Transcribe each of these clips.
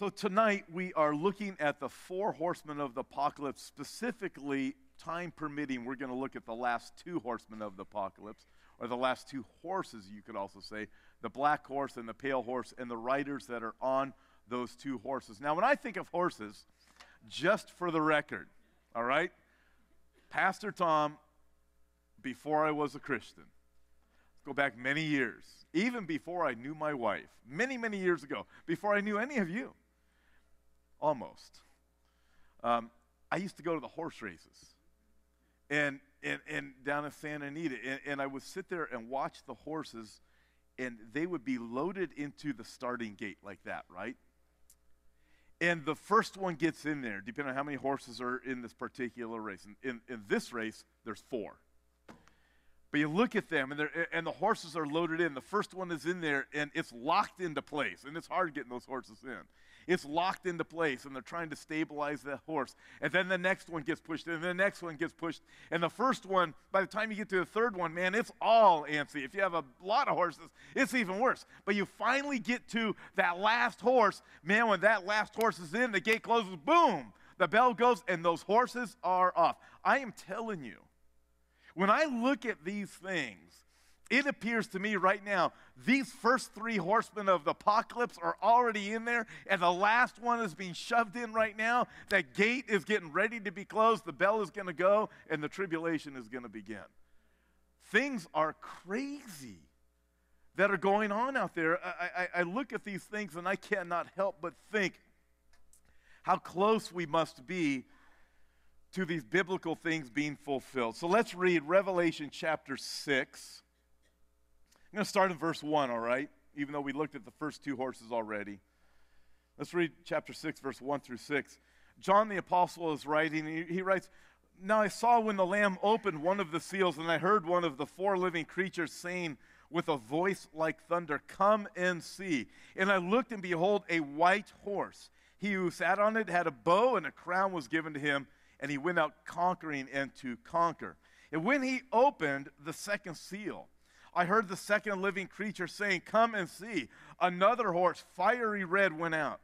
So tonight we are looking at the four horsemen of the apocalypse, specifically, time permitting, we're going to look at the last two horsemen of the apocalypse, or the last two horses, you could also say, the black horse and the pale horse, and the riders that are on those two horses. Now, when I think of horses, just for the record, all right, Pastor Tom, before I was a Christian, let's go back many years, even before I knew my wife, many, many years ago, before I knew any of you, almost, I used to go to the horse races, and down in Santa Anita, and I would sit there and watch the horses, and they would be loaded into the starting gate like that, right? And the first one gets in there, depending on how many horses are in this particular race. In this race, there's 4. But you look at them, and the horses are loaded in. The first one is in there, and it's locked into place. And it's hard getting those horses in. It's locked into place, and they're trying to stabilize that horse. And then the next one gets pushed in, and the next one gets pushed. And the first one, by the time you get to the third one, man, it's all antsy. If you have a lot of horses, it's even worse. But you finally get to that last horse. Man, when that last horse is in, the gate closes, boom, the bell goes, and those horses are off. I am telling you, when I look at these things, it appears to me right now, these first 3 horsemen of the apocalypse are already in there, and the last one is being shoved in right now. That gate is getting ready to be closed, the bell is going to go, and the tribulation is going to begin. Things are crazy that are going on out there. I look at these things, and I cannot help but think how close we must be to these biblical things being fulfilled. So let's read Revelation chapter 6. I'm going to start in verse 1, all right? Even though we looked at the first 2 horses already. Let's read chapter 6, verse 1 through 6. John the apostle is writing. He writes, "Now I saw when the Lamb opened one of the seals, and I heard one of the 4 living creatures saying with a voice like thunder, 'Come and see.' And I looked, and behold, a white horse. He who sat on it had a bow, and a crown was given to him, and he went out conquering and to conquer. And when he opened the second seal, I heard the second living creature saying, 'Come and see.' Another horse, fiery red, went out.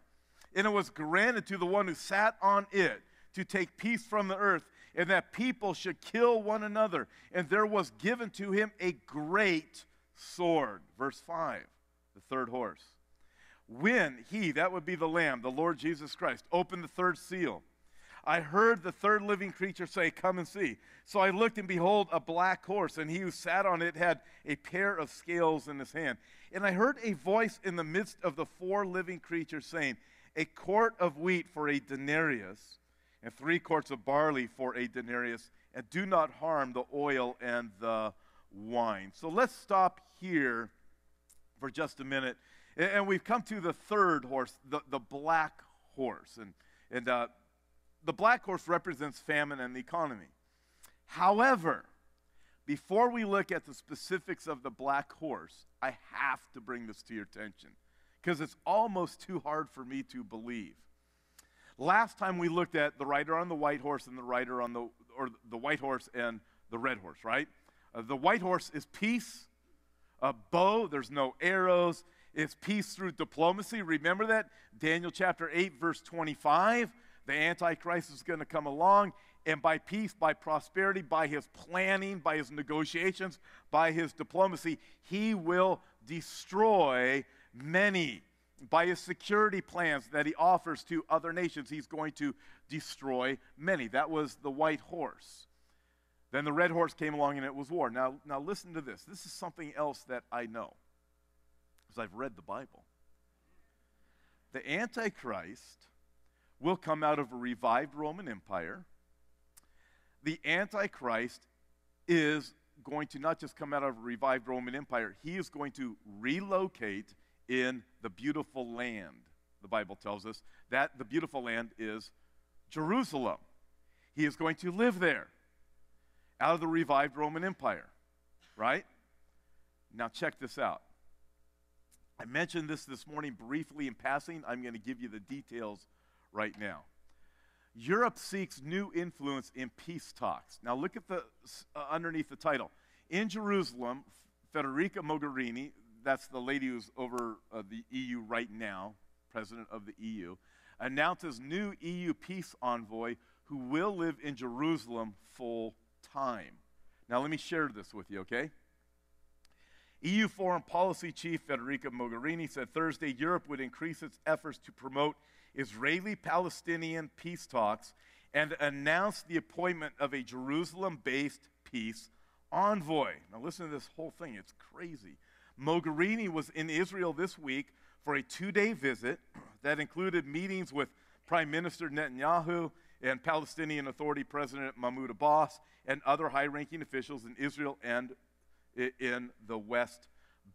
And it was granted to the one who sat on it to take peace from the earth, and that people should kill one another. And there was given to him a great sword." Verse 5, the third horse. "When he," that would be the Lamb, the Lord Jesus Christ, "opened the third seal, I heard the third living creature say, 'Come and see.' So I looked, and behold, a black horse, and he who sat on it had a pair of scales in his hand. And I heard a voice in the midst of the 4 living creatures saying, 'A quart of wheat for a denarius, and 3 quarts of barley for a denarius, and do not harm the oil and the wine.'" So let's stop here for just a minute. And we've come to the third horse, the black horse. And the black horse represents famine and the economy. However, before we look at the specifics of the black horse, I have to bring this to your attention because it's almost too hard for me to believe. Last time we looked at the rider on the white horse and the rider on the white horse and the red horse, right? The white horse is peace, a bow, there's no arrows. It's peace through diplomacy. Remember that? Daniel chapter 8, verse 25. The Antichrist is going to come along, and by peace, by prosperity, by his planning, by his negotiations, by his diplomacy, he will destroy many. By his security plans that he offers to other nations, he's going to destroy many. That was the white horse. Then the red horse came along, and it was war. Now listen to this. This is something else that I know, because I've read the Bible. The Antichrist will come out of a revived Roman Empire. The Antichrist is going to not just come out of a revived Roman Empire, he is going to relocate in the beautiful land. The Bible tells us that the beautiful land is Jerusalem. He is going to live there out of the revived Roman Empire, right? Now check this out. I mentioned this morning briefly in passing. I'm going to give you the details right now. Europe seeks new influence in peace talks. Now look at the underneath the title. In Jerusalem, Federica Mogherini, that's the lady who's over the EU right now, president of the EU, announces new EU peace envoy who will live in Jerusalem full time. Now let me share this with you, okay? EU Foreign Policy Chief Federica Mogherini said Thursday Europe would increase its efforts to promote Israeli-Palestinian peace talks and announce the appointment of a Jerusalem-based peace envoy. Now listen to this whole thing, it's crazy. Mogherini was in Israel this week for a 2-day visit that included meetings with Prime Minister Netanyahu and Palestinian Authority President Mahmoud Abbas and other high-ranking officials in Israel and in the West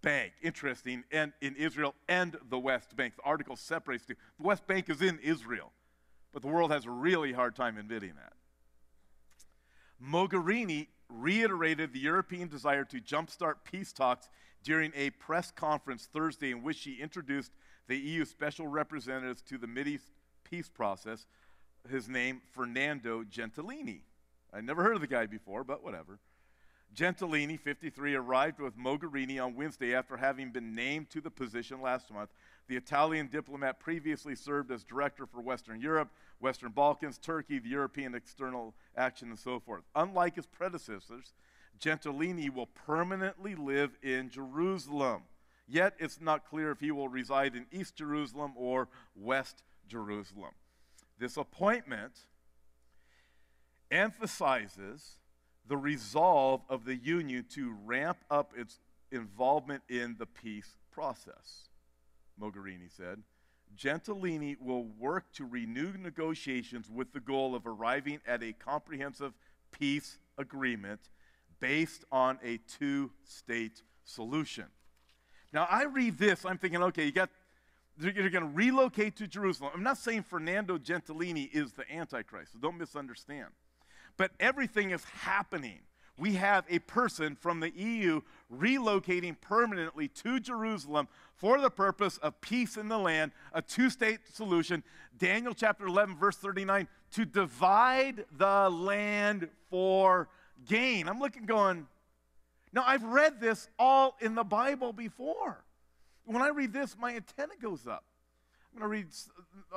Bank. Interesting, and in Israel and the West Bank. The article separates two. The West Bank is in Israel, but the world has a really hard time admitting that. Mogherini reiterated the European desire to jumpstart peace talks during a press conference Thursday in which she introduced the EU special representatives to the Mideast peace process, his name, Fernando Gentilini. I never heard of the guy before, but whatever. Gentilini, 53, arrived with Mogherini on Wednesday after having been named to the position last month. The Italian diplomat previously served as director for Western Europe, Western Balkans, Turkey, the European External Action, and so forth. Unlike his predecessors, Gentilini will permanently live in Jerusalem. Yet it's not clear if he will reside in East Jerusalem or West Jerusalem. This appointment emphasizes the resolve of the Union to ramp up its involvement in the peace process, Mogherini said. Gentilini will work to renew negotiations with the goal of arriving at a comprehensive peace agreement based on a two-state solution. Now, I read this, I'm thinking, okay, you're going to relocate to Jerusalem. I'm not saying Fernando Gentilini is the Antichrist, so don't misunderstand. But everything is happening. We have a person from the EU relocating permanently to Jerusalem for the purpose of peace in the land, a two-state solution. Daniel chapter 11, verse 39, to divide the land for gain. I'm looking going, now I've read this all in the Bible before. When I read this, my antenna goes up. I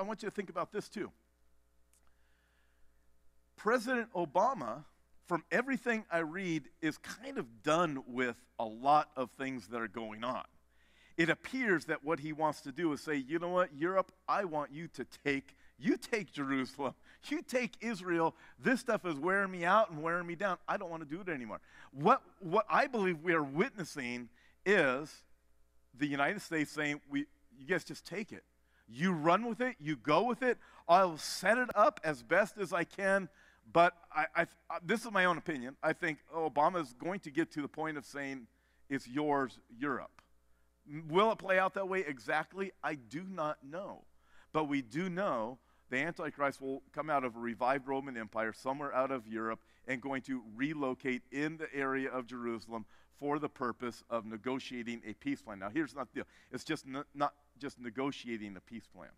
want you to think about this too. President Obama, from everything I read, is kind of done with a lot of things that are going on. It appears that what he wants to do is say, you know what, Europe, I want you to take Jerusalem, you take Israel, this stuff is wearing me out and wearing me down, I don't want to do it anymore. What I believe we are witnessing is the United States saying, you guys just take it. You run with it, you go with it, I'll set it up as best as I can. But this is my own opinion. I think Obama is going to get to the point of saying, it's yours, Europe. Will it play out that way exactly? I do not know. But we do know the Antichrist will come out of a revived Roman Empire somewhere out of Europe and going to relocate in the area of Jerusalem for the purpose of negotiating a peace plan. Now, here's not the deal. It's just not just negotiating a peace plan.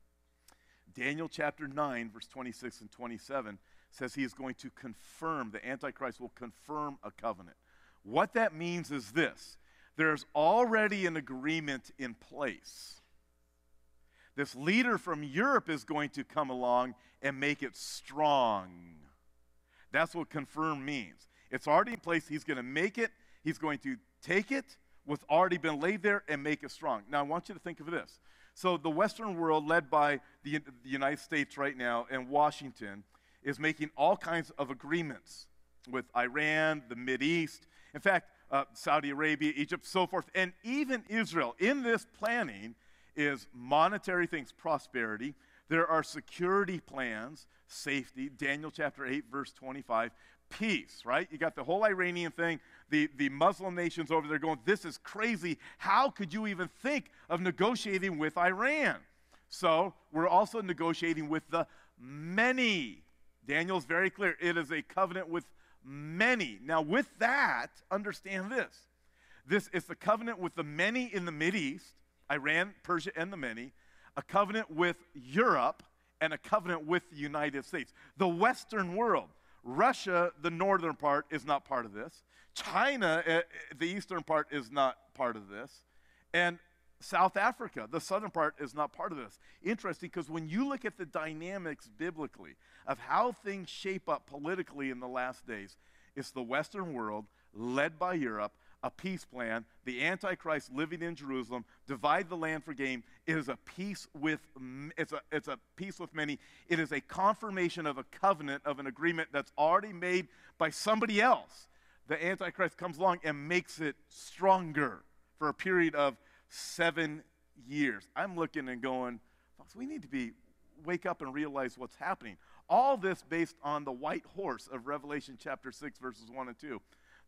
Daniel chapter 9, verse 26 and 27 says he is going to confirm, the Antichrist will confirm a covenant. What that means is this: there's already an agreement in place. This leader from Europe is going to come along and make it strong. That's what confirm means. It's already in place. He's going to make it. He's going to take it, what's already been laid there, and make it strong. Now, I want you to think of this. So the Western world, led by the United States right now and Washington, is making all kinds of agreements with Iran, the Mideast, in fact, Saudi Arabia, Egypt, so forth, and even Israel. In this planning is monetary things, prosperity. There are security plans, safety, Daniel chapter 8, verse 25, peace, right? You got the whole Iranian thing, the Muslim nations over there going, this is crazy. How could you even think of negotiating with Iran? So we're also negotiating with the many. Daniel's very clear. It is a covenant with many. Now, with that, understand this. This is the covenant with the many in the Mideast, Iran, Persia, and the many, a covenant with Europe, and a covenant with the United States. The Western world, Russia, the northern part, is not part of this. China, the eastern part, is not part of this. And South Africa, the southern part, is not part of this. Interesting, because when you look at the dynamics biblically of how things shape up politically in the last days, it's the Western world, led by Europe, a peace plan, the Antichrist living in Jerusalem, divide the land for gain. It is a peace with, it's a peace with many. It is a confirmation of a covenant, of an agreement that's already made by somebody else. The Antichrist comes along and makes it stronger for a period of 7 years. I'm looking and going, folks, we need to wake up and realize what's happening. All this based on the white horse of Revelation chapter 6, verses 1 and 2.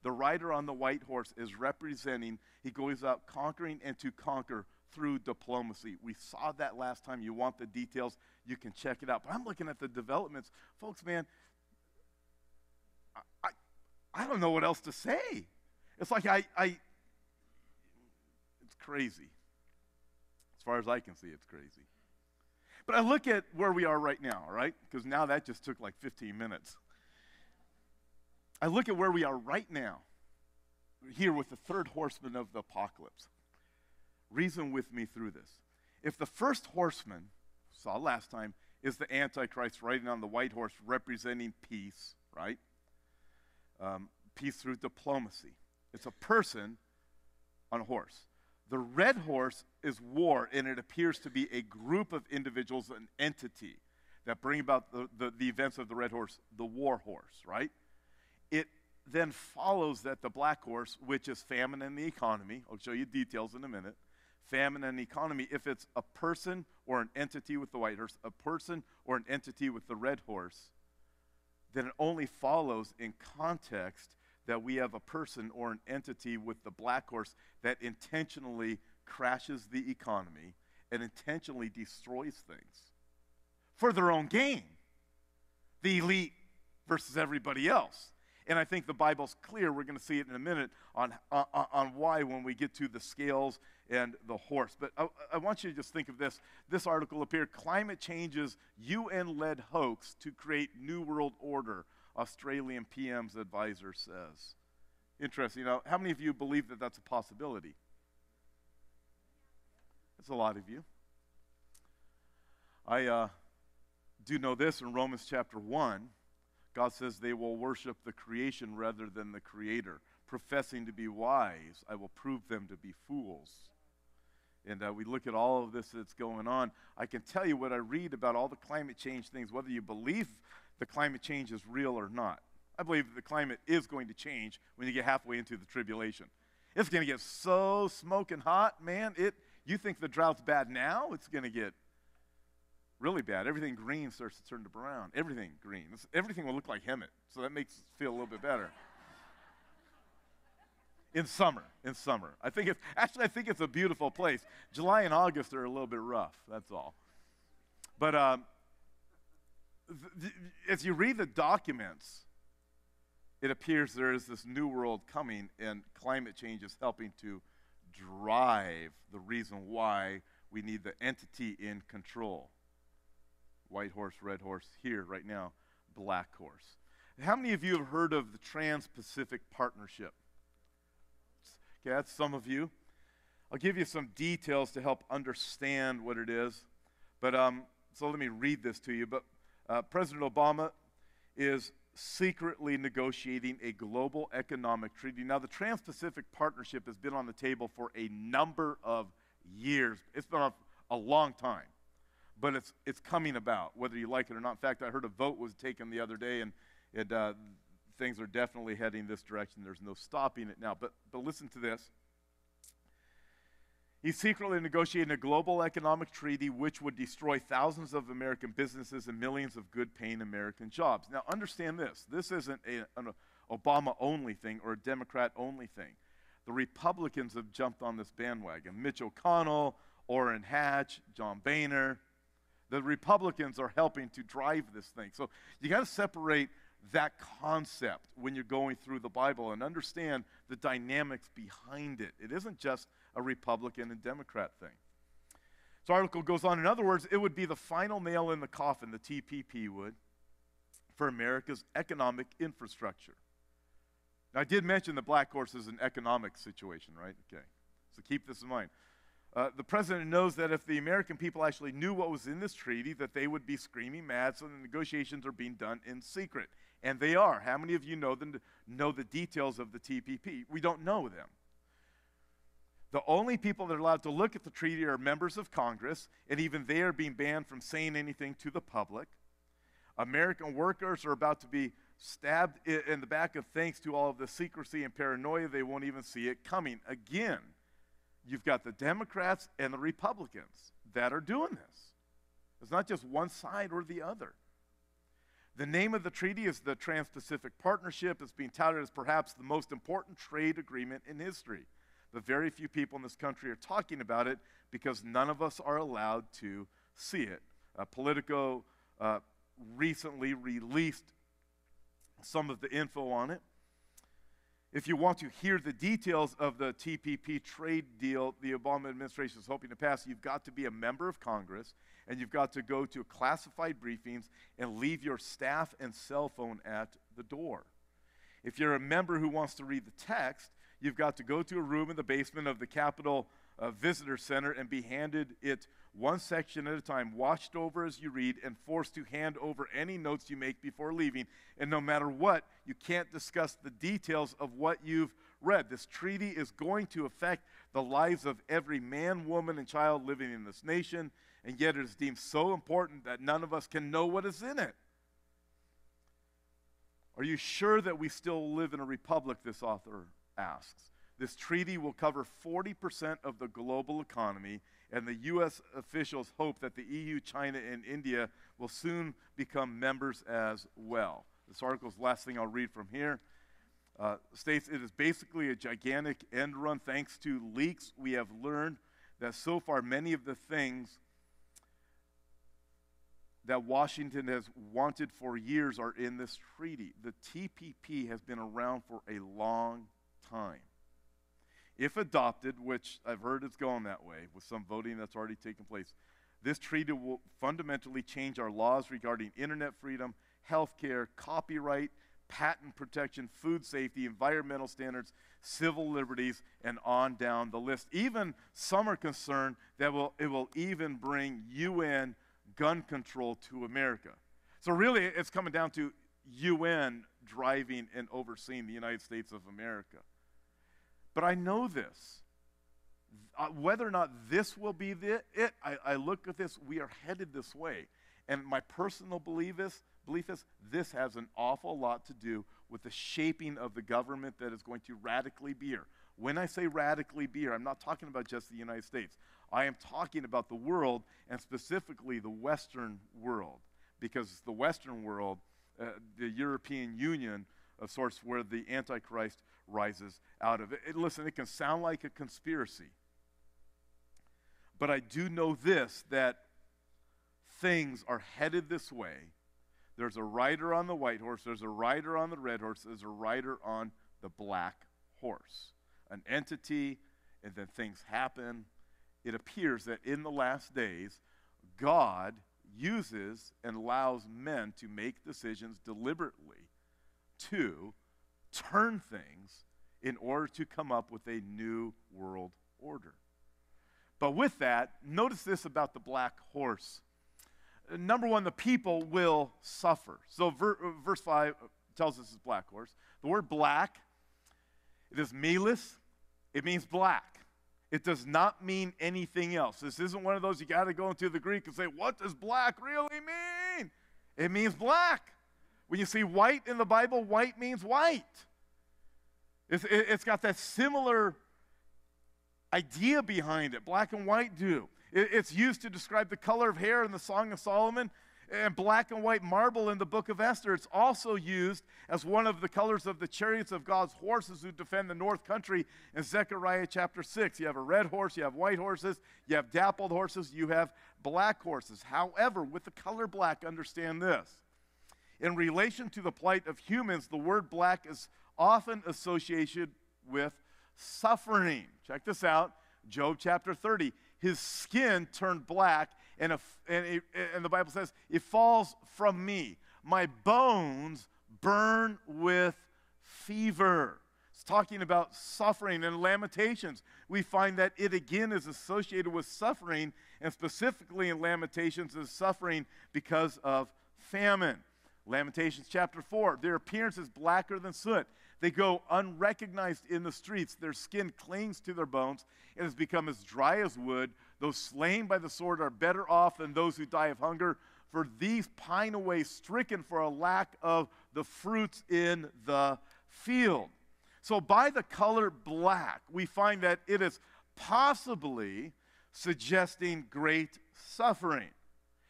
The rider on the white horse is representing, he goes out conquering and to conquer through diplomacy. We saw that last time. You want the details, you can check it out. But I'm looking at the developments. Folks, man, I don't know what else to say. It's like it's crazy. As far as I can see, it's crazy. But I look at where we are right now, all right? Because now that just took like 15 minutes. I look at where we are right now, here with the third horseman of the apocalypse. Reason with me through this. If the first horseman, saw last time, is the Antichrist riding on the white horse representing peace, right? Peace through diplomacy. It's a person on a horse. The red horse is war, and it appears to be a group of individuals, an entity, that bring about the events of the red horse, the war horse, right? It then follows that the black horse, which is famine and the economy, I'll show you details in a minute, famine and economy, if it's a person or an entity with the white horse, a person or an entity with the red horse, then it only follows in context that we have a person or an entity with the black horse that intentionally crashes the economy and intentionally destroys things for their own gain. The elite versus everybody else. And I think the Bible's clear. We're going to see it in a minute on why when we get to the scales and the horse. But I want you to just think of this. This article appeared, Climate Change's UN-led hoax to create New World Order, Australian PM's advisor says. Interesting. Now, how many of you believe that that's a possibility? That's a lot of you. I do know this in Romans chapter 1. God says they will worship the creation rather than the creator. Professing to be wise, I will prove them to be fools. And we look at all of this that's going on. I can tell you what I read about all the climate change things, whether you believe the climate change is real or not. I believe that the climate is going to change when you get halfway into the tribulation. It's going to get so smoking hot, man. You think the drought's bad now? It's going to get really bad. Everything green starts to turn to brown. Everything green. Everything will look like Hemet, so that makes it feel a little bit better. In summer. I think it's a beautiful place. July and August are a little bit rough, that's all. But as you read the documents, it appears there is this new world coming, and climate change is helping to drive the reason why we need the entity in control. White horse, red horse, here right now, black horse. How many of you have heard of the Trans-Pacific Partnership? Okay, that's some of you. I'll give you some details to help understand what it is. But so let me read this to you. But President Obama is secretly negotiating a global economic treaty. Now, the Trans-Pacific Partnership has been on the table for a number of years. It's been on a long time. But it's coming about, whether you like it or not. In fact, I heard a vote was taken the other day, and things are definitely heading this direction. There's no stopping it now. But listen to this. He's secretly negotiating a global economic treaty which would destroy thousands of American businesses and millions of good-paying American jobs. Now, understand this. This isn't an Obama-only thing or a Democrat-only thing. The Republicans have jumped on this bandwagon. Mitch McConnell, Orrin Hatch, John Boehner. The Republicans are helping to drive this thing. So you got to separate that concept when you're going through the Bible and understand the dynamics behind it. It isn't just a Republican and Democrat thing. This article goes on. In other words, it would be the final nail in the coffin, the TPP would, for America's economic infrastructure. Now, I did mention the black horse is an economic situation, right? Okay. So keep this in mind. The president knows that if the American people actually knew what was in this treaty, that they would be screaming mad, so the negotiations are being done in secret. And they are. How many of you know the details of the TPP? We don't know them. The only people that are allowed to look at the treaty are members of Congress, and even they are being banned from saying anything to the public. American workers are about to be stabbed in the back of thanks to all of the secrecy and paranoia. They won't even see it coming. Again, you've got the Democrats and the Republicans that are doing this. It's not just one side or the other. The name of the treaty is the Trans-Pacific Partnership. It's being touted as perhaps the most important trade agreement in history. But very few people in this country are talking about it because none of us are allowed to see it. Politico recently released some of the info on it. If you want to hear the details of the TPP trade deal the Obama administration is hoping to pass, you've got to be a member of Congress, and you've got to go to classified briefings and leave your staff and cell phone at the door. If you're a member who wants to read the text, you've got to go to a room in the basement of the Capitol Visitor Center and be handed it one section at a time, watched over as you read, and forced to hand over any notes you make before leaving. And no matter what, you can't discuss the details of what you've read. This treaty is going to affect the lives of every man, woman, and child living in this nation, and yet it is deemed so important that none of us can know what is in it. Are you sure that we still live in a republic, this author asks. This treaty will cover 40% of the global economy, and the U.S. officials hope that the EU, China, and India will soon become members as well. This article's the last thing I'll read from here. States it is basically a gigantic end run. Thanks to leaks, we have learned that so far many of the things that Washington has wanted for years are in this treaty. The TPP has been around for a long time. If adopted, which I've heard it's going that way with some voting that's already taken place, this treaty will fundamentally change our laws regarding internet freedom, healthcare, copyright, patent protection, food safety, environmental standards, civil liberties, and on down the list. Even some are concerned that it will even bring UN gun control to America. So really, it's coming down to UN driving and overseeing the United States of America. But I know this. Whether or not this will be it, I look at this, we are headed this way. And my personal belief is this has an awful lot to do with the shaping of the government that is going to radically be here. When I say radically be here, I'm not talking about just the United States. I am talking about the world, and specifically the Western world. Because the Western world, the European Union, of sorts, where the Antichrist rises out of it. Listen, it can sound like a conspiracy. But I do know this, that things are headed this way. There's a rider on the white horse, there's a rider on the red horse, there's a rider on the black horse. An entity, and then things happen. It appears that in the last days, God uses and allows men to make decisions deliberately to turn things in order to come up with a new world order. But with that, notice this about the black horse. Number one, the people will suffer. So verse 5 tells us it's black horse. The word black, it is melis. It means black. It does not mean anything else. This isn't one of those you got to go into the Greek and say, what does black really mean? It means black. When you see white in the Bible, white means white. It's got that similar idea behind it. Black and white do. It's used to describe the color of hair in the Song of Solomon, and black and white marble in the book of Esther. It's also used as one of the colors of the chariots of God's horses who defend the north country in Zechariah chapter 6. You have a red horse, you have white horses, you have dappled horses, you have black horses. However, with the color black, understand this. In relation to the plight of humans, the word black is often associated with suffering. Check this out, Job chapter 30. His skin turned black, and the Bible says, it falls from me. My bones burn with fever. It's talking about suffering. In Lamentations, we find that it again is associated with suffering, and specifically in Lamentations is suffering because of famine. Lamentations chapter 4, their appearance is blacker than soot. They go unrecognized in the streets. Their skin clings to their bones and has become as dry as wood. Those slain by the sword are better off than those who die of hunger, for these pine away, stricken for a lack of the fruits in the field. So by the color black, we find that it is possibly suggesting great suffering.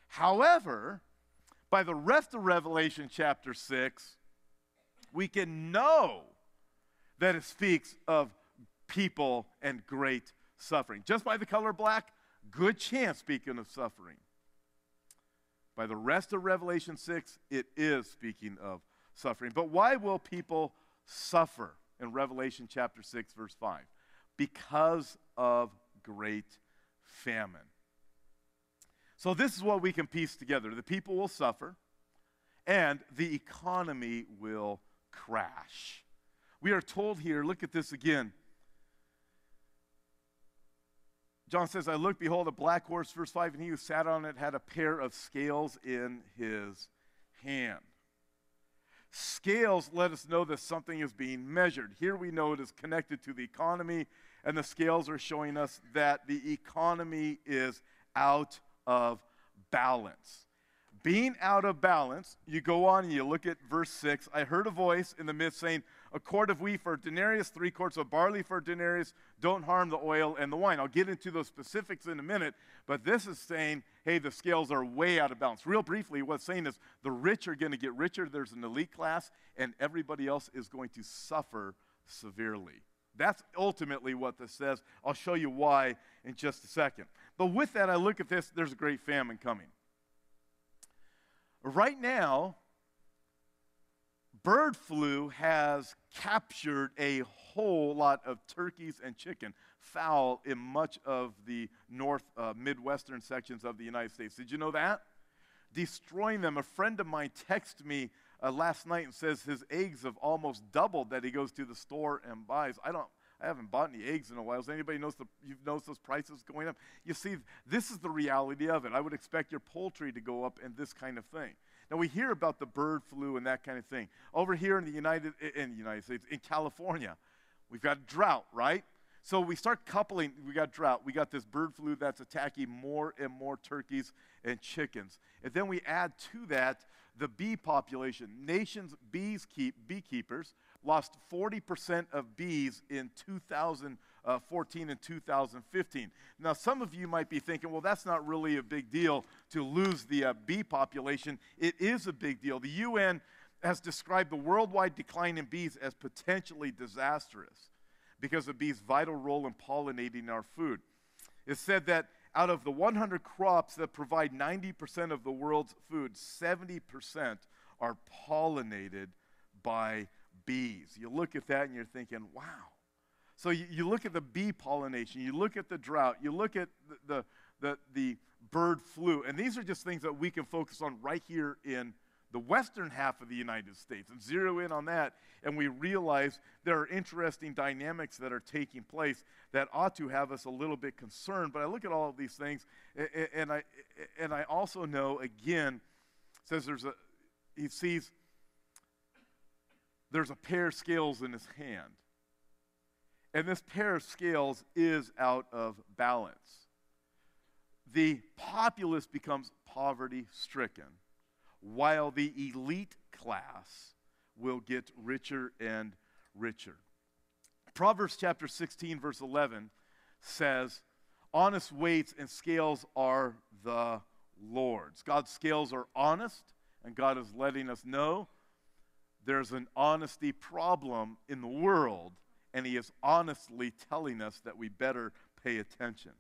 However, by the rest of Revelation chapter 6, we can know that it speaks of people and great suffering. Just by the color black, good chance speaking of suffering. By the rest of Revelation 6, it is speaking of suffering. But why will people suffer in Revelation chapter 6, verse 5? Because of great famine. So this is what we can piece together. The people will suffer, and the economy will crash. We are told here, look at this again. John says, I looked, behold, a black horse, verse 5, and he who sat on it had a pair of scales in his hand. Scales let us know that something is being measured. Here we know it is connected to the economy, and the scales are showing us that the economy is out of balance. Being out of balance, you go on and you look at verse 6. I heard a voice in the midst saying, a quart of wheat for a denarius, 3 quarts of barley for a denarius. Don't harm the oil and the wine. I'll get into those specifics in a minute, but this is saying, hey, the scales are way out of balance. Real briefly, what's saying is the rich are going to get richer. There's an elite class, and everybody else is going to suffer severely. That's ultimately what this says. I'll show you why in just a second. But with that, I look at this, there's a great famine coming. Right now, bird flu has captured a whole lot of turkeys and chicken, fowl in much of the midwestern sections of the United States. Did you know that? Destroying them. A friend of mine texted me last night and says his eggs have almost doubled that he goes to the store and buys. I haven't bought any eggs in a while. Does anybody you've noticed those prices going up? You see, this is the reality of it. I would expect your poultry to go up and this kind of thing. Now, we hear about the bird flu and that kind of thing. Over here in the United States, in California, we've got drought, right? So we start coupling, we got drought, we got this bird flu that's attacking more and more turkeys and chickens. And then we add to that the bee population. Nation's beekeepers lost 40% of bees in 2014 and 2015. Now, some of you might be thinking, well, that's not really a big deal to lose the bee population. It is a big deal. The UN has described the worldwide decline in bees as potentially disastrous because of bees' vital role in pollinating our food. It's said that out of the 100 crops that provide 90% of the world's food, 70% are pollinated by bees. You look at that and you're thinking, wow. So you look at the bee pollination, you look at the drought, you look at the bird flu, and these are just things that we can focus on right here in the western half of the United States and zero in on that, and we realize there are interesting dynamics that are taking place that ought to have us a little bit concerned. But I look at all of these things, and I also know, again, says he sees there's a pair of scales in his hand. And this pair of scales is out of balance. The populace becomes poverty-stricken, while the elite class will get richer and richer. Proverbs chapter 16, verse 11 says, honest weights and scales are the Lord's. God's scales are honest, and God is letting us know there's an honesty problem in the world, and he is honestly telling us that we better pay attention.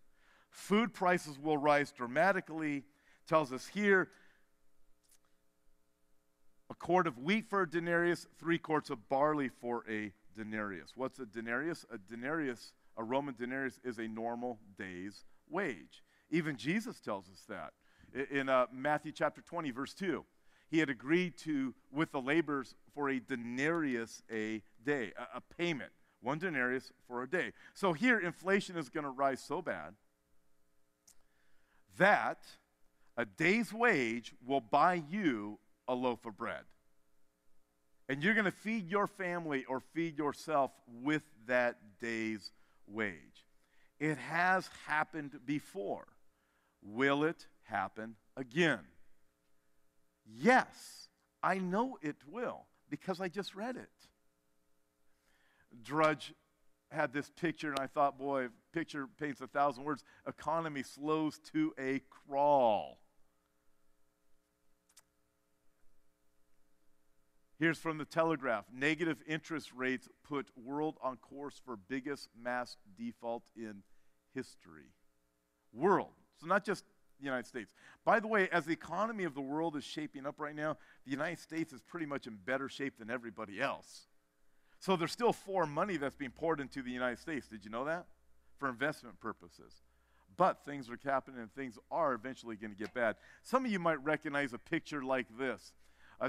Food prices will rise dramatically. Tells us here, a quart of wheat for a denarius, 3 quarts of barley for a denarius. What's a denarius? A Roman denarius is a normal day's wage. Even Jesus tells us that. In Matthew chapter 20, verse 2, he had agreed with the laborers for a denarius a day, a payment. 1 denarius for a day. So here, inflation is going to rise so bad that a day's wage will buy you a loaf of bread. And you're going to feed your family or feed yourself with that day's wage. It has happened before. Will it happen again? Yes, I know it will because I just read it. Drudge had this picture, and I thought, boy, picture paints 1,000 words. Economy slows to a crawl. Here's from the Telegraph. Negative interest rates put world on course for biggest mass default in history. World. So not just the United States. By the way, as the economy of the world is shaping up right now, the United States is pretty much in better shape than everybody else. So there's still foreign money that's being poured into the United States. Did you know that? For investment purposes. But things are happening and things are eventually going to get bad. Some of you might recognize a picture like this.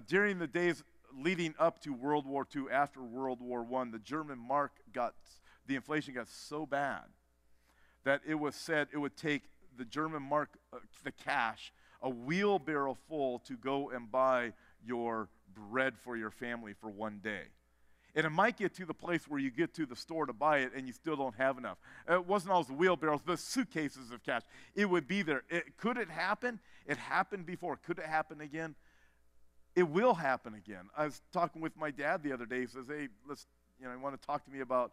During the days leading up to World War II, after World War I, the German mark the inflation got so bad that it was said it would take the German mark, the cash, a wheelbarrow full to go and buy your bread for your family for one day. And it might get to the place where you get to the store to buy it and you still don't have enough. It wasn't always the wheelbarrows, but suitcases of cash. It would be there. Could it happen? It happened before. Could it happen again? It will happen again. I was talking with my dad the other day. He says, hey, he want to talk to me about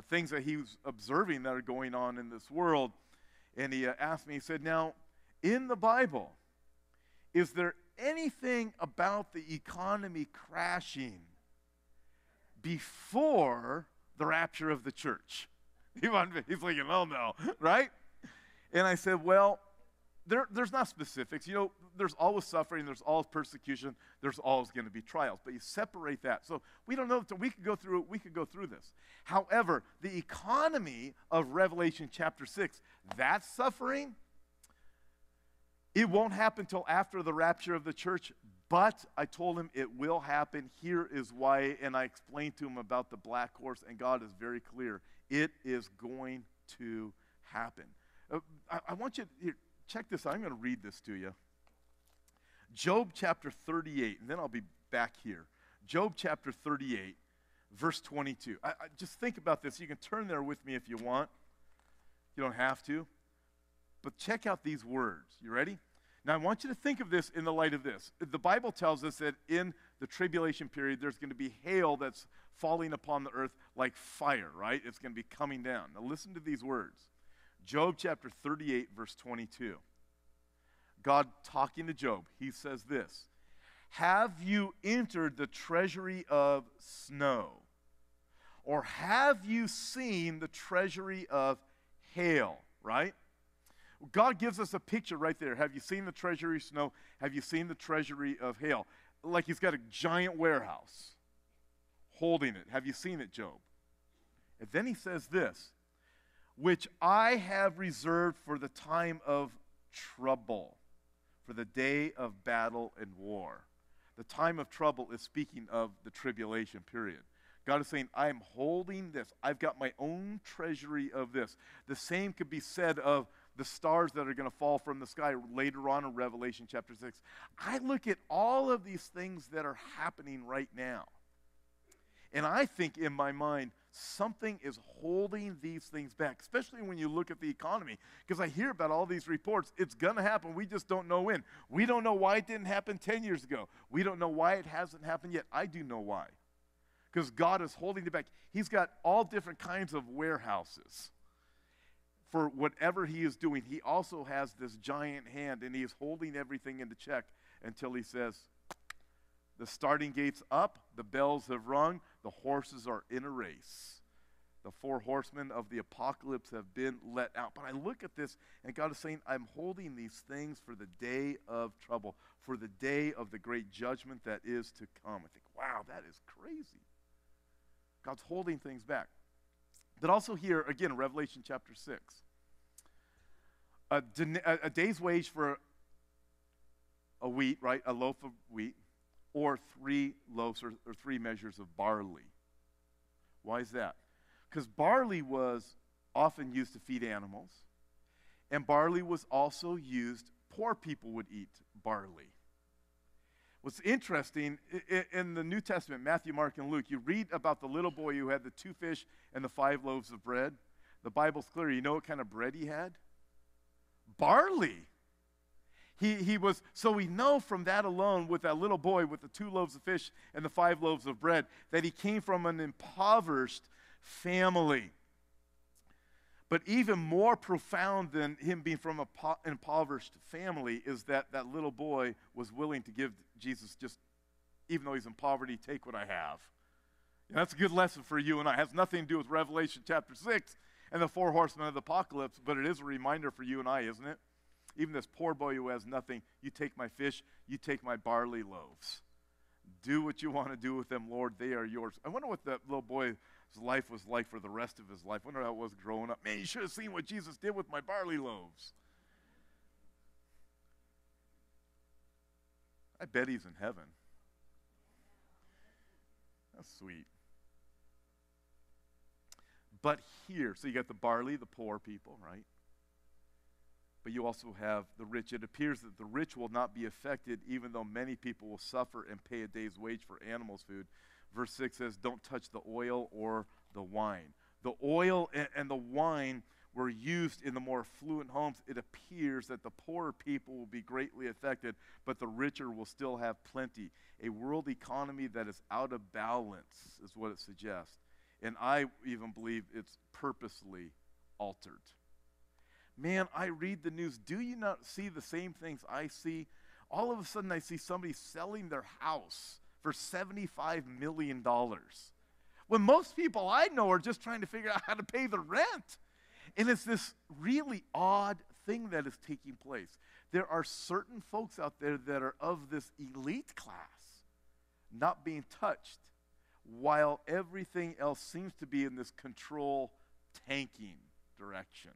things that he was observing that are going on in this world. And he asked me, he said, now, in the Bible, is there anything about the economy crashing before the rapture of the church? He's thinking, oh no, right? And I said, well, there's not specifics. You know, there's always suffering, there's always persecution, there's always going to be trials. But you separate that. So we don't know. We could go through this. However, the economy of Revelation chapter 6, that suffering, it won't happen until after the rapture of the church. But I told him it will happen. Here is why. And I explained to him about the black horse. And God is very clear. It is going to happen. I want you to check this out. I'm going to read this to you. Job chapter 38. And then I'll be back here. Job chapter 38, verse 22. I just think about this. You can turn there with me if you want. You don't have to. But check out these words. You ready? Now, I want you to think of this in the light of this. The Bible tells us that in the tribulation period, there's going to be hail that's falling upon the earth like fire, right? It's going to be coming down. Now, listen to these words. Job chapter 38, verse 22. God talking to Job, he says this, have you entered the treasury of snow? Or have you seen the treasury of hail, right? God gives us a picture right there. Have you seen the treasury of snow? Have you seen the treasury of hail? Like he's got a giant warehouse holding it. Have you seen it, Job? And then he says this, which I have reserved for the time of trouble, for the day of battle and war. The time of trouble is speaking of the tribulation period. God is saying, I am holding this. I've got my own treasury of this. The same could be said of the stars that are going to fall from the sky later on in Revelation chapter 6. I look at all of these things that are happening right now. And I think in my mind, something is holding these things back, especially when you look at the economy. Because I hear about all these reports. It's going to happen. We just don't know when. We don't know why it didn't happen 10 years ago. We don't know why it hasn't happened yet. I do know why. Because God is holding it back. He's got all different kinds of warehouses for whatever he is doing. He also has this giant hand, and he is holding everything into check until he says, the starting gate's up, the bells have rung, the horses are in a race. The four horsemen of the apocalypse have been let out. But I look at this, and God is saying, I'm holding these things for the day of trouble, for the day of the great judgment that is to come. I think, wow, that is crazy. God's holding things back. But also here, again, Revelation chapter 6. A day's wage for a wheat, right? A loaf of wheat, or 3 loaves or 3 measures of barley. Why is that? Because barley was often used to feed animals, and barley was also used, poor people would eat barley. What's interesting, in the New Testament, Matthew, Mark, and Luke, you read about the little boy who had the 2 fish and the 5 loaves of bread. The Bible's clear. You know what kind of bread he had? Barley. He was, so we know from that alone, with that little boy with the 2 loaves of fish and the 5 loaves of bread, that he came from an impoverished family. But even more profound than him being from an impoverished family is that that little boy was willing to give Jesus, just, even though he's in poverty, take what I have. And that's a good lesson for you and I. It has nothing to do with Revelation chapter 6 and the 4 horsemen of the apocalypse, but it is a reminder for you and I, isn't it? Even this poor boy who has nothing, you take my fish, you take my barley loaves. Do what you want to do with them, Lord. They are yours. I wonder what that little boy's life was like for the rest of his life. I wonder how it was growing up. Man, you should have seen what Jesus did with my barley loaves. I bet he's in heaven. That's sweet. But here, so you got the barley, the poor people, right? But you also have the rich. It appears that the rich will not be affected, even though many people will suffer and pay a day's wage for animals' food. Verse 6 says, don't touch the oil or the wine. The oil and the wine were used in the more affluent homes. It appears that the poorer people will be greatly affected, but the richer will still have plenty. A world economy that is out of balance is what it suggests. And I even believe it's purposely altered. Man, I read the news. Do you not see the same things I see? All of a sudden, I see somebody selling their house for $75 million. When most people I know are just trying to figure out how to pay the rent. And it's this really odd thing that is taking place. There are certain folks out there that are of this elite class, not being touched, while everything else seems to be in this control tanking direction.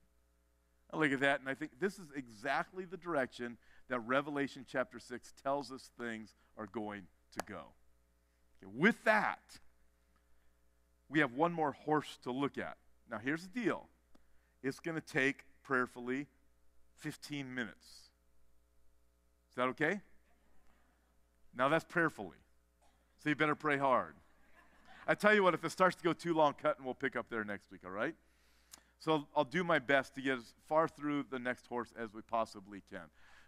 I look at that and I think this is exactly the direction that Revelation chapter 6 tells us things are going to go. Okay, with that, we have one more horse to look at. Now here's the deal. It's going to take prayerfully 15 minutes. Is that okay? Now that's prayerfully. So you better pray hard. I tell you what, if it starts to go too long, cut and we'll pick up there next week, all right? So I'll do my best to get as far through the next horse as we possibly can.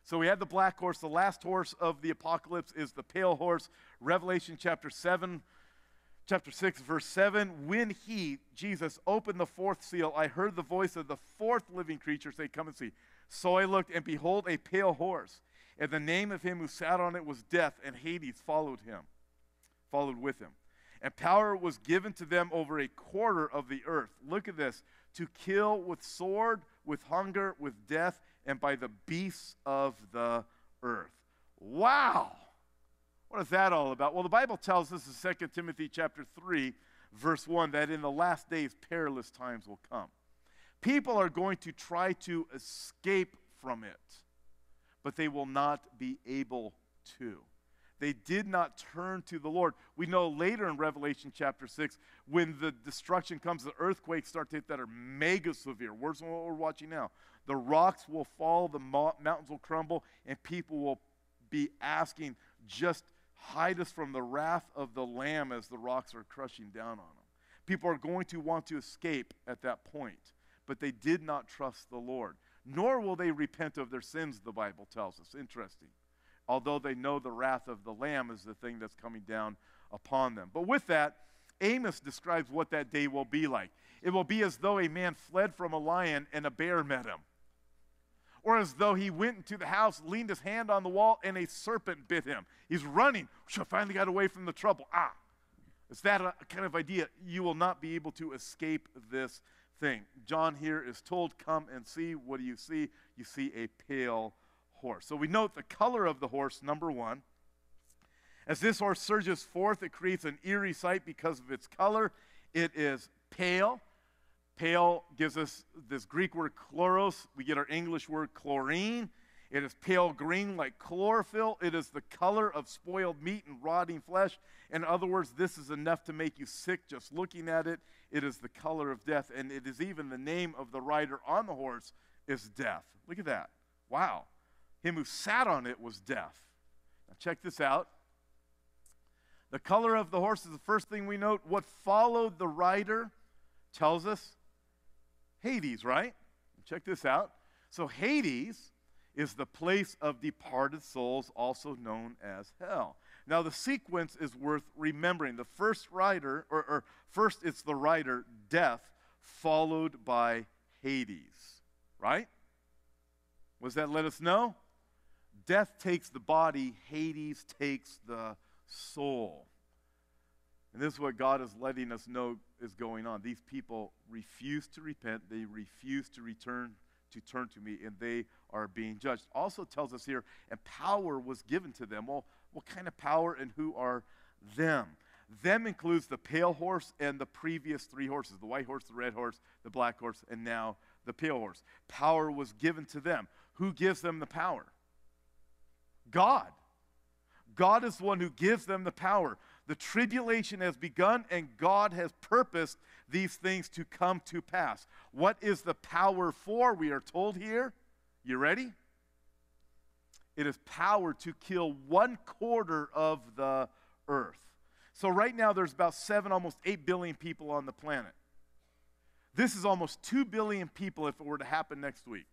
So we had the black horse. The last horse of the apocalypse is the pale horse. Revelation chapter 6, verse 7. When he, Jesus, opened the 4th seal, I heard the voice of the 4th living creature say, come and see. So I looked, and behold, a pale horse. And the name of him who sat on it was Death, and Hades followed with him. And power was given to them over a quarter of the earth. Look at this. To kill with sword, with hunger, with death, and by the beasts of the earth. Wow! What is that all about? Well, the Bible tells us in 2 Timothy chapter 3, verse 1, that in the last days perilous times will come. People are going to try to escape from it, but they will not be able to. They did not turn to the Lord. We know later in Revelation chapter 6, when the destruction comes, the earthquakes start to hit that are mega severe, worse than what we're watching now. The rocks will fall, the mountains will crumble, and people will be asking, just hide us from the wrath of the Lamb as the rocks are crushing down on them. People are going to want to escape at that point, but they did not trust the Lord. Nor will they repent of their sins, the Bible tells us. Interesting. Although they know the wrath of the Lamb is the thing that's coming down upon them. But with that, Amos describes what that day will be like. It will be as though a man fled from a lion and a bear met him. Or as though he went into the house, leaned his hand on the wall, and a serpent bit him. He's running. Finally got away from the trouble. It's that kind of idea. You will not be able to escape this thing. John here is told, come and see. What do you see? You see a pale horse. So we note the color of the horse, number 1. As this horse surges forth, it creates an eerie sight because of its color. It is pale. Pale gives us this Greek word chloros. We get our English word chlorine. It is pale green like chlorophyll. It is the color of spoiled meat and rotting flesh. In other words, this is enough to make you sick just looking at it. It is the color of death, and it is even the name of the rider on the horse is Death. Look at that. Wow. Him who sat on it was Death. Now check this out. The color of the horse is the first thing we note. What followed the rider tells us Hades, right? Check this out. So Hades is the place of departed souls, also known as hell. Now the sequence is worth remembering. The first rider, or first it's the rider, Death, followed by Hades, right? What does that let us know? Death takes the body, Hades takes the soul. And this is what God is letting us know is going on. These people refuse to repent. They refuse to turn to me, and they are being judged. Also tells us here, and power was given to them. Well, what kind of power and who are them? Them includes the pale horse and the previous three horses, the white horse, the red horse, the black horse, and now the pale horse. Power was given to them. Who gives them the power? God. God is the one who gives them the power. The tribulation has begun, and God has purposed these things to come to pass. What is the power for? We are told here. You ready? It is power to kill 1/4 of the earth. So right now there's about 7, almost 8 billion people on the planet. This is almost 2 billion people if it were to happen next week.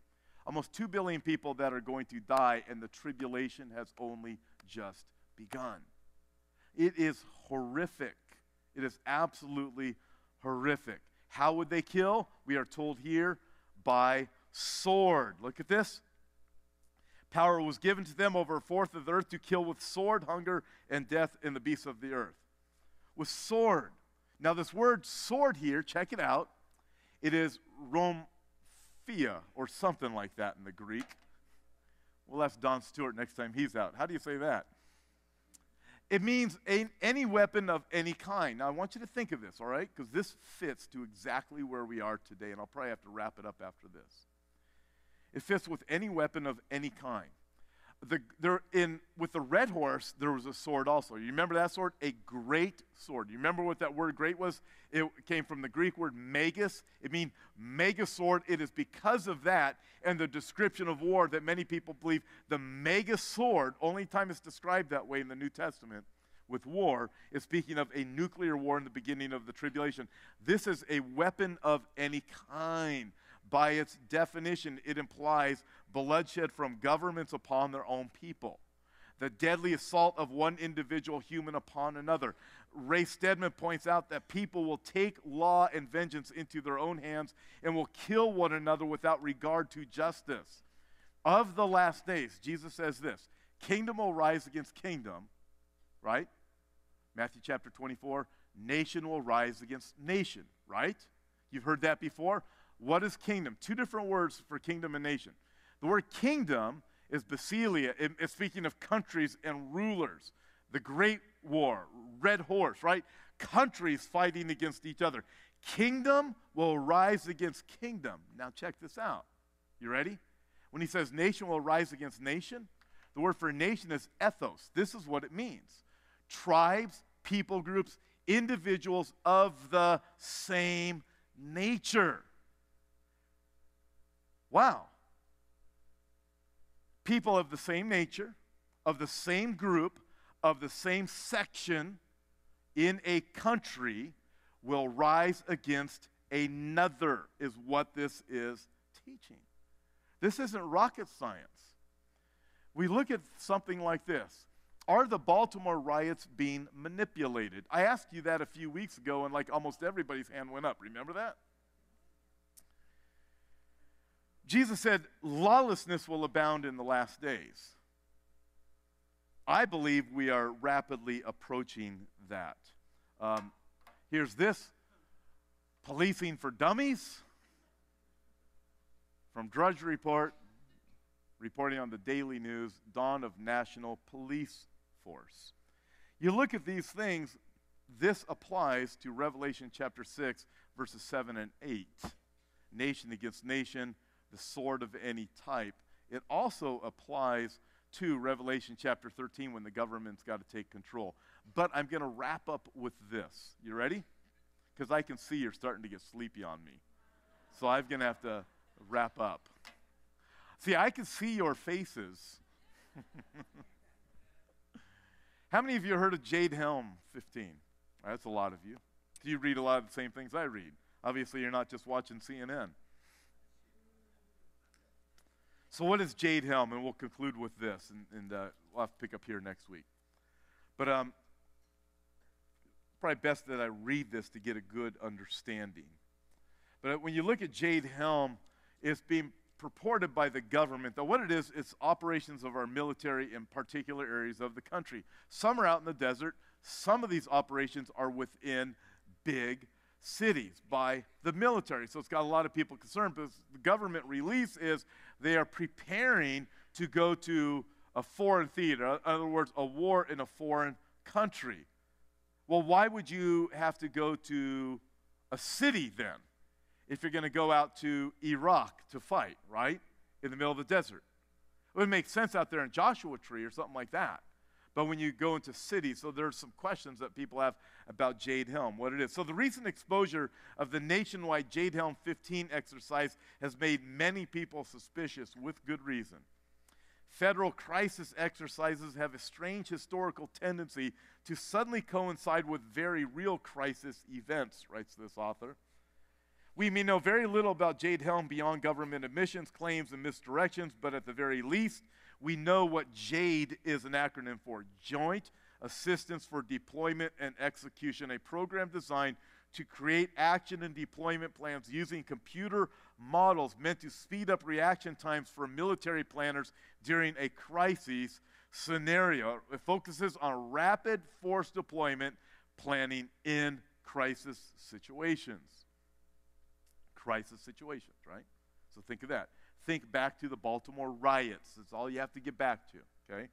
Almost 2 billion people that are going to die, and the tribulation has only just begun. It is horrific. It is absolutely horrific. How would they kill? We are told here, by sword. Look at this. Power was given to them over 1/4 of the earth to kill with sword, hunger, and death in the beasts of the earth. With sword. Now this word sword here, check it out. It is Romphia, or something like that in the Greek. We'll ask Don Stewart next time he's out. How do you say that? It means any weapon of any kind. Now, I want you to think of this, all right? Because this fits to exactly where we are today, and I'll probably have to wrap it up after this. It fits with any weapon of any kind. With the red horse, there was a sword also. You remember that sword? A great sword. You remember what that word great was? It came from the Greek word megas. It means mega sword. It is because of that and the description of war that many people believe the mega sword, only time it's described that way in the New Testament with war, is speaking of a nuclear war in the beginning of the tribulation. This is a weapon of any kind. By its definition, it implies bloodshed from governments upon their own people. The deadly assault of one individual human upon another. Ray Stedman points out that people will take law and vengeance into their own hands and will kill one another without regard to justice. Of the last days, Jesus says this, kingdom will rise against kingdom, right? Matthew chapter 24, nation will rise against nation, right? You've heard that before. What is kingdom? 2 different words for kingdom and nation. The word kingdom is basilia. It's speaking of countries and rulers. The Great War, red horse, right? Countries fighting against each other. Kingdom will rise against kingdom. Now check this out. You ready? When he says nation will rise against nation, the word for nation is ethos. This is what it means. Tribes, people groups, individuals of the same nature. Wow. People of the same nature, of the same group, of the same section in a country will rise against another, is what this is teaching. This isn't rocket science. We look at something like this. Are the Baltimore riots being manipulated? I asked you that a few weeks ago, and like almost everybody's hand went up. Remember that? Jesus said, lawlessness will abound in the last days. I believe we are rapidly approaching that. Here's this. Policing for Dummies from Drudge Report, reporting on the Daily News, dawn of national police force. You look at these things, this applies to Revelation chapter 6, verses 7 and 8. Nation against nation, the sword of any type. it also applies to Revelation chapter 13 when the government's got to take control. But I'm going to wrap up with this. You ready? Because I can see you're starting to get sleepy on me. So I'm going to have to wrap up. See, I can see your faces. How many of you heard of Jade Helm 15? That's a lot of you. Do you read a lot of the same things I read? Obviously, you're not just watching CNN. So what is Jade Helm? And we'll conclude with this, and we'll have to pick up here next week. But probably best that I read this to get a good understanding. But when you look at Jade Helm, it's being purported by the government. Though what it is, it's operations of our military in particular areas of the country. Some are out in the desert. Some of these operations are within big cities by the military. So it's got a lot of people concerned, because the government release is they are preparing to go to a foreign theater. In other words, a war in a foreign country. Well, why would you have to go to a city then if you're going to go out to Iraq to fight, right? In the middle of the desert. It would make sense out there in Joshua Tree or something like that. But when you go into cities, so there's some questions that people have about Jade Helm, what it is. So the recent exposure of the nationwide Jade Helm 15 exercise has made many people suspicious with good reason. Federal crisis exercises have a strange historical tendency to suddenly coincide with very real crisis events, writes this author. We may know very little about Jade Helm beyond government admissions, claims, and misdirections, but at the very least, we know what JADE is an acronym for: Joint Assistance for Deployment and Execution, a program designed to create action and deployment plans using computer models meant to speed up reaction times for military planners during a crisis scenario. It focuses on rapid force deployment planning in crisis situations. Crisis situations, right? So think of that. Think back to the Baltimore riots. That's all you have to get back to, okay?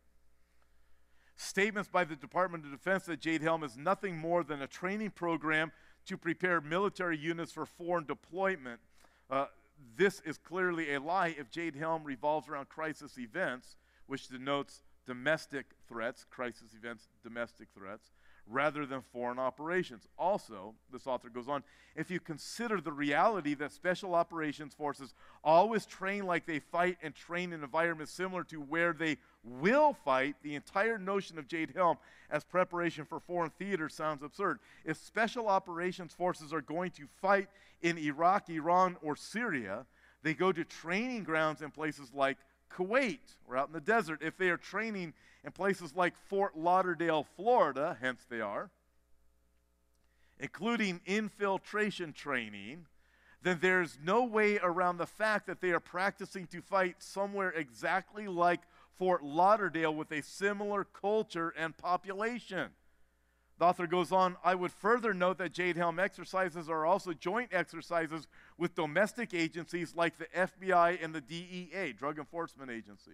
Statements by the Department of Defense that Jade Helm is nothing more than a training program to prepare military units for foreign deployment. This is clearly a lie if Jade Helm revolves around crisis events, which denotes domestic threats, crisis events, domestic threats, rather than foreign operations. Also, this author goes on, if you consider the reality that special operations forces always train like they fight and train in environments similar to where they will fight, the entire notion of Jade Helm as preparation for foreign theater sounds absurd. If special operations forces are going to fight in Iraq, Iran, or Syria, they go to training grounds in places like Kuwait or out in the desert. If they are training in places like Fort Lauderdale, Florida, hence they are, including infiltration training, then there's no way around the fact that they are practicing to fight somewhere exactly like Fort Lauderdale with a similar culture and population. The author goes on, I would further note that Jade Helm exercises are also joint exercises with domestic agencies like the FBI and the DEA, Drug Enforcement Agency.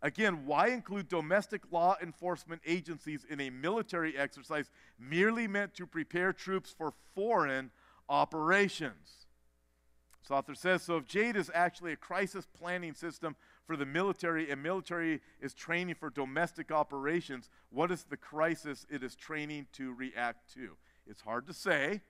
Again, why include domestic law enforcement agencies in a military exercise merely meant to prepare troops for foreign operations? This author says, so if JADE is actually a crisis planning system for the military, and military is training for domestic operations, what is the crisis it is training to react to? It's hard to say.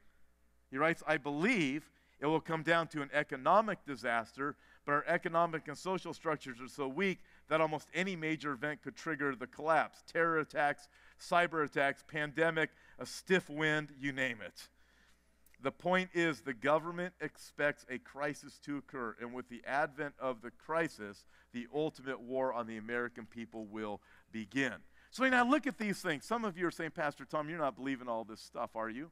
He writes, I believe it will come down to an economic disaster, but our economic and social structures are so weak that almost any major event could trigger the collapse. Terror attacks, cyber attacks, pandemic, a stiff wind, you name it. The point is the government expects a crisis to occur, and with the advent of the crisis, the ultimate war on the American people will begin. So now look at these things. Some of you are saying, Pastor Tom, you're not believing all this stuff, are you?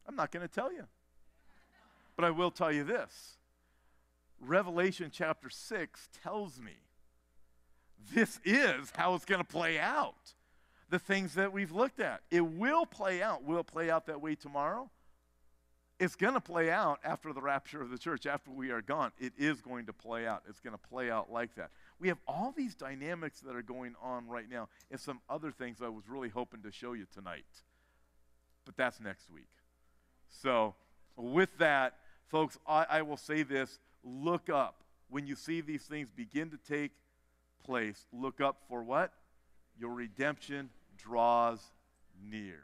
I'm not going to tell you. But I will tell you this. Revelation chapter 6 tells me this is how it's going to play out. The things that we've looked at. It will play out. Will it play out that way tomorrow? It's going to play out after the rapture of the church, after we are gone. It is going to play out. It's going to play out like that. We have all these dynamics that are going on right now and some other things I was really hoping to show you tonight. But that's next week. So with that, folks, I will say this. Look up. when you see these things begin to take place, look up for what? Your redemption draws near.